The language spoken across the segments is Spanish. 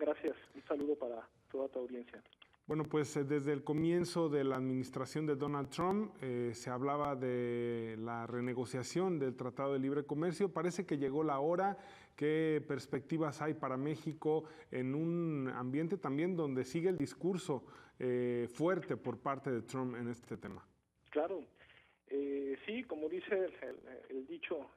gracias. Un saludo para toda tu audiencia. Bueno, pues desde el comienzo de la administración de Donald Trump se hablaba de la renegociación del Tratado de Libre Comercio. Parece que llegó la hora. ¿Qué perspectivas hay para México en un ambiente también donde sigue el discurso fuerte por parte de Trump en este tema? Claro. Sí, como dice el dicho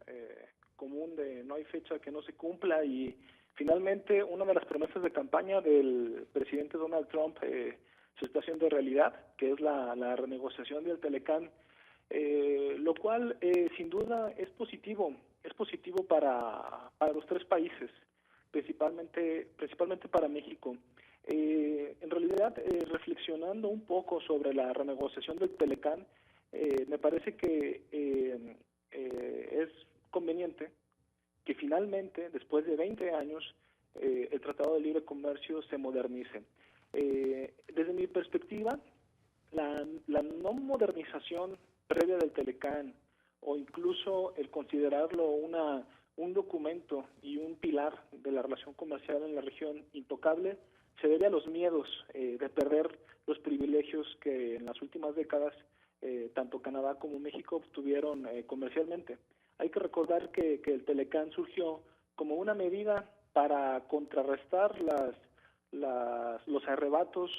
común de no hay fecha que no se cumpla, y finalmente una de las promesas de campaña del presidente Donald Trump se está haciendo realidad, que es la renegociación del Telecán, lo cual sin duda es positivo para los tres países, principalmente para México. En realidad, reflexionando un poco sobre la renegociación del Telecán, me parece que es conveniente que finalmente, después de 20 años, el Tratado de Libre Comercio se modernice. Desde mi perspectiva, la no modernización previa del Telecán, o incluso el considerarlo un documento y un pilar de la relación comercial en la región intocable, se debe a los miedos de perder los privilegios que en las últimas décadas tanto Canadá como México obtuvieron comercialmente. Hay que recordar que el Telecán surgió como una medida para contrarrestar los arrebatos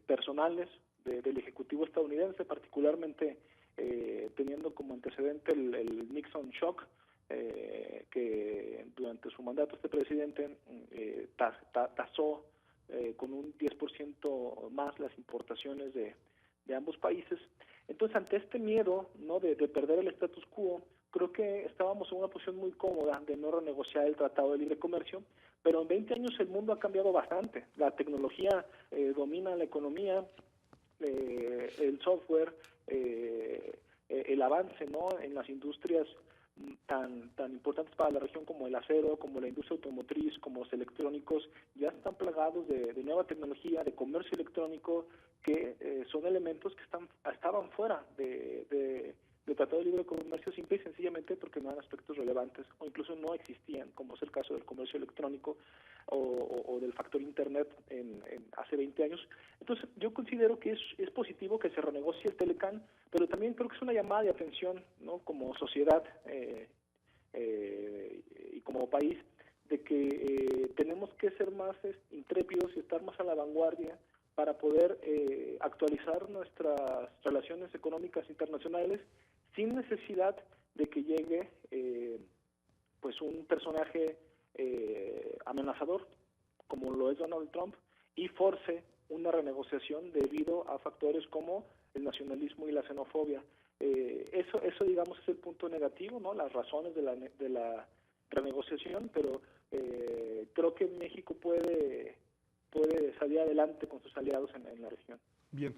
personales del Ejecutivo estadounidense, particularmente teniendo como antecedente el Nixon Shock, que durante su mandato este presidente tasó con un 10% más las importaciones de ambos países. Entonces, ante este miedo, ¿no?, de perder el status quo, creo que estábamos en una posición muy cómoda de no renegociar el Tratado de Libre Comercio, pero en 20 años el mundo ha cambiado bastante. La tecnología domina la economía, el software, el avance, ¿no?, en las industrias tan importantes para la región como el acero, como la industria automotriz, como los electrónicos, ya están plagados de nueva tecnología, de comercio electrónico, que son elementos que estaban fuera del Tratado de Libre Comercio, simple y sencillamente porque no eran aspectos relevantes o incluso no existían, como es el caso del comercio electrónico o del factor Internet hace 20 años. Entonces, yo considero que es positivo que se renegocie el Telecán, pero también creo que es una llamada de atención, ¿no?, como sociedad y como país, de que tenemos que ser más intrépidos y estar más a la vanguardia para poder actualizar nuestras relaciones económicas internacionales sin necesidad de que llegue pues un personaje amenazador como lo es Donald Trump y force una renegociación debido a factores como el nacionalismo y la xenofobia. Eso digamos es el punto negativo, ¿no?, las razones de la renegociación, pero creo que México puede salir adelante con sus aliados en la región. Bien.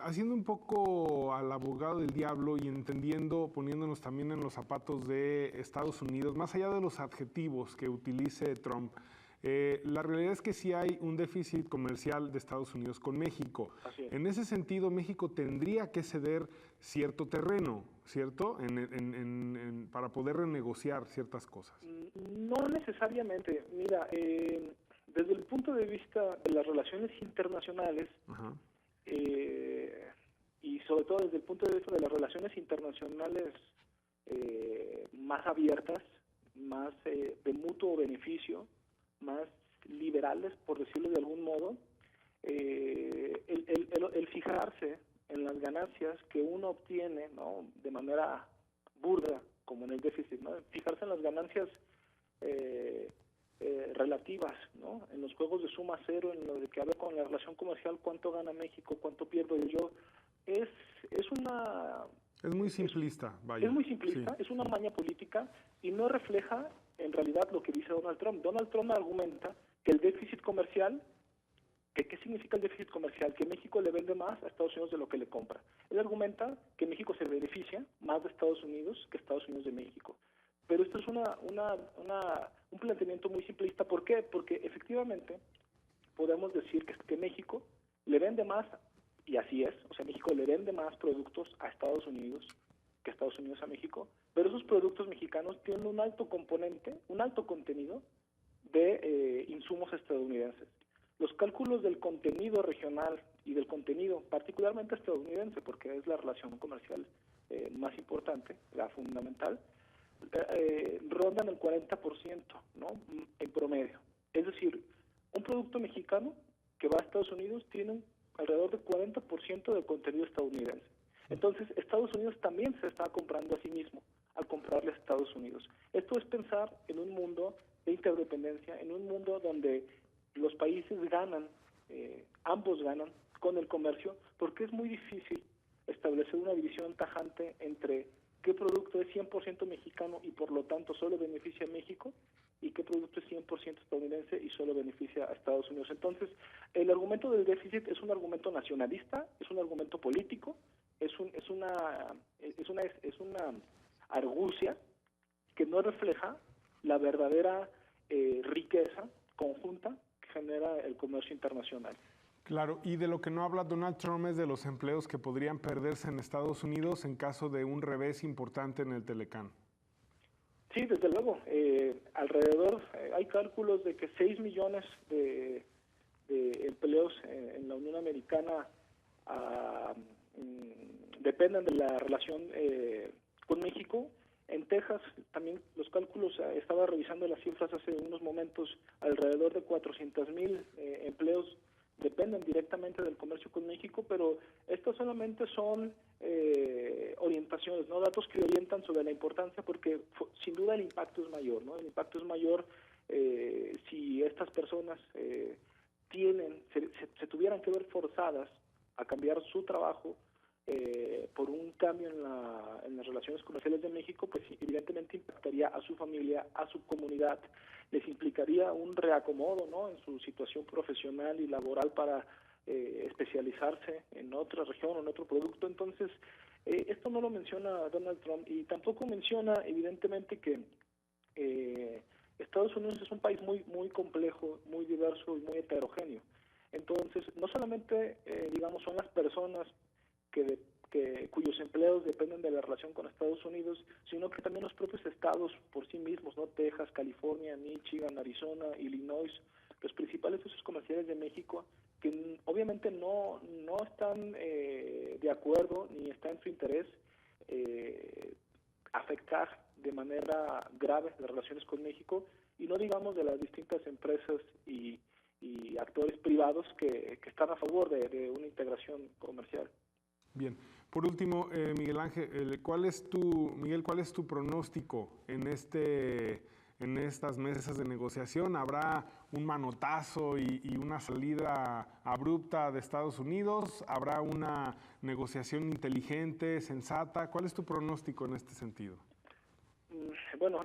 Haciendo un poco al abogado del diablo y entendiendo, poniéndonos también en los zapatos de Estados Unidos, más allá de los adjetivos que utilice Trump, la realidad es que sí hay un déficit comercial de Estados Unidos con México. Así es. En ese sentido, México tendría que ceder cierto terreno, ¿cierto?, para poder renegociar ciertas cosas. No necesariamente. Mira, desde el punto de vista de las relaciones internacionales, y sobre todo desde el punto de vista de las relaciones internacionales más abiertas, más de mutuo beneficio, más liberales, por decirlo de algún modo, el fijarse en las ganancias que uno obtiene, ¿no?, de manera burda, como en el déficit, ¿no?, fijarse en las ganancias relativas, ¿no?, en los juegos de suma cero, en lo de que habla con la relación comercial, cuánto gana México, cuánto pierdo yo, es muy simplista, vaya. Es muy simplista, sí. Es una maña política y no refleja en realidad lo que dice Donald Trump. Donald Trump argumenta que el déficit comercial, ¿qué significa el déficit comercial? Que México le vende más a Estados Unidos de lo que le compra. Él argumenta que México se beneficia más de Estados Unidos que Estados Unidos de México. Pero esto es un planteamiento muy simplista. ¿Por qué? Porque efectivamente podemos decir que México le vende más, y así es, o sea, México le vende más productos a Estados Unidos que Estados Unidos a México, pero esos productos mexicanos tienen un alto componente, un alto contenido de insumos estadounidenses. Los cálculos del contenido regional y del contenido particularmente estadounidense, porque es la relación comercial más importante, la fundamental, rondan el 40%, ¿no? En promedio. Es decir, un producto mexicano que va a Estados Unidos tiene alrededor del 40% del contenido estadounidense. Entonces, Estados Unidos también se está comprando a sí mismo al comprarle a Estados Unidos. Esto es pensar en un mundo de interdependencia, en un mundo donde los países ganan, ambos ganan con el comercio, porque es muy difícil establecer una división tajante entre qué producto es 100% mexicano y por lo tanto solo beneficia a México y qué producto es 100% estadounidense y solo beneficia a Estados Unidos. Entonces, el argumento del déficit es un argumento nacionalista, es un argumento político, es una argucia que no refleja la verdadera riqueza conjunta que genera el comercio internacional. Claro, y de lo que no habla Donald Trump es de los empleos que podrían perderse en Estados Unidos en caso de un revés importante en el Telecán. Sí, desde luego. Hay cálculos de que 6 millones de empleos en la Unión Americana dependen de la relación con México. En Texas también los cálculos, estaba revisando las cifras hace unos momentos, alrededor de 400,000 empleos dependen directamente del comercio con México, pero estas solamente son orientaciones, no datos que orientan sobre la importancia, porque sin duda el impacto es mayor, ¿no? El impacto es mayor si estas personas se tuvieran que ver forzadas a cambiar su trabajo por un cambio en las relaciones comerciales de México, pues evidentemente impactaría a su familia, a su comunidad, les implicaría un reacomodo, ¿no?, en su situación profesional y laboral para especializarse en otra región o en otro producto. Entonces, esto no lo menciona Donald Trump y tampoco menciona evidentemente que Estados Unidos es un país muy complejo, muy diverso y muy heterogéneo. Entonces, no solamente, son las personas cuyos empleos dependen de la relación con Estados Unidos, sino que también los propios estados por sí mismos, ¿no? Texas, California, Michigan, Arizona, Illinois, los principales socios comerciales de México, que obviamente no están de acuerdo ni está en su interés afectar de manera grave las relaciones con México, y no digamos de las distintas empresas y actores privados que están a favor de una integración comercial. Bien. Por último, Miguel Ángel, ¿cuál es tu pronóstico en estas mesas de negociación? ¿Habrá un manotazo y una salida abrupta de Estados Unidos? ¿Habrá una negociación inteligente, sensata? ¿Cuál es tu pronóstico en este sentido? Bueno,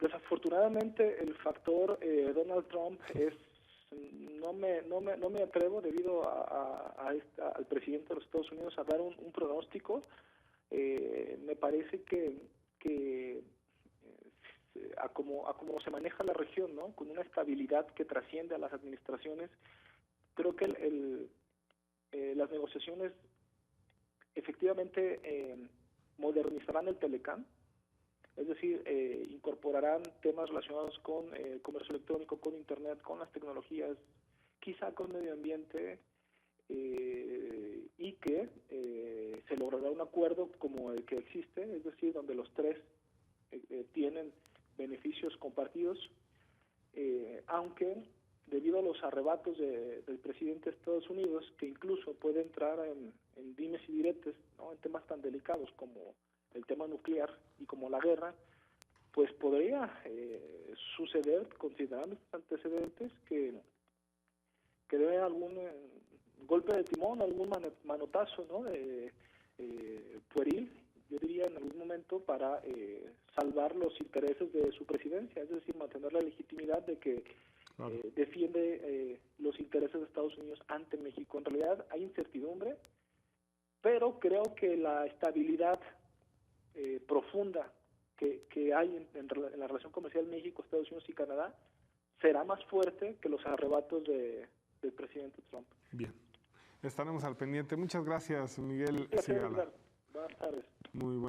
desafortunadamente el factor Donald Trump no me atrevo, debido al presidente de los Estados Unidos, a dar un pronóstico. Me parece que a como se maneja la región, ¿no?, con una estabilidad que trasciende a las administraciones, creo que las negociaciones efectivamente modernizarán el Telecán. Es decir, incorporarán temas relacionados con comercio electrónico, con Internet, con las tecnologías, quizá con medio ambiente, y que se logrará un acuerdo como el que existe, es decir, donde los tres tienen beneficios compartidos, aunque debido a los arrebatos del presidente de Estados Unidos, que incluso puede entrar en dimes y diretes, ¿no?, en temas tan delicados como el tema nuclear y como la guerra, pues podría suceder, considerando estos antecedentes, que dé algún golpe de timón, algún manotazo, ¿no?, pueril, yo diría, en algún momento, para salvar los intereses de su presidencia, es decir, mantener la legitimidad de que defiende los intereses de Estados Unidos ante México. En realidad hay incertidumbre, pero creo que la estabilidad profunda que hay en la relación comercial México, Estados Unidos y Canadá será más fuerte que los arrebatos del presidente Trump. Bien, estaremos al pendiente. Muchas gracias, Miguel Gracias, Sigala. Buenas tardes. Muy bueno.